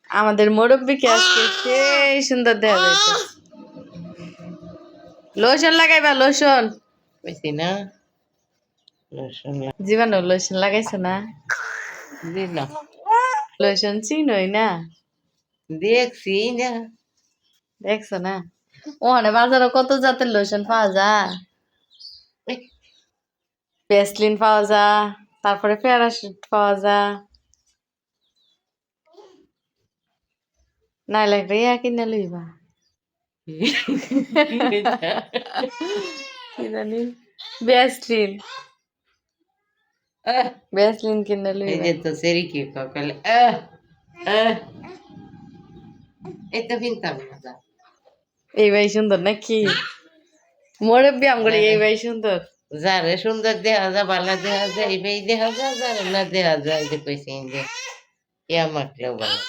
আমাদের মুরব্বীকে আজকে সেই সুন্দর দেখা যাইতো। লোশন লাগাইবা, লোশন কইছি না লোশন জীবাণু লোশন লাগাইছো না? দিলাম লোশন চিনই না, দেখছি না দেখছো না? ওখানে বাজারে কত জাতের লোশন পাওয়া যায়। ভ্যাসলিন পাওয়া যায়, তারপরে প্যারাশুট পাওয়া যায়, নাইলে একটা ইয়া কিনে লইবা। কি জানি ভ্যাসলিন, ভ্যাসলিন কিনে এই লইবা। যে তো সেরি কি সকালে এই তো কিনতাম না যা। এই ভাই সুন্দর নাকি? মুরব্বী আমগুলি এই ভাই সুন্দর। যারে সুন্দর দেখা যায় ভালো দেখা যায় এই দেখা যায় যারে না দেখা যায় যে কইছি যে ইয়া মাখলেও ভালো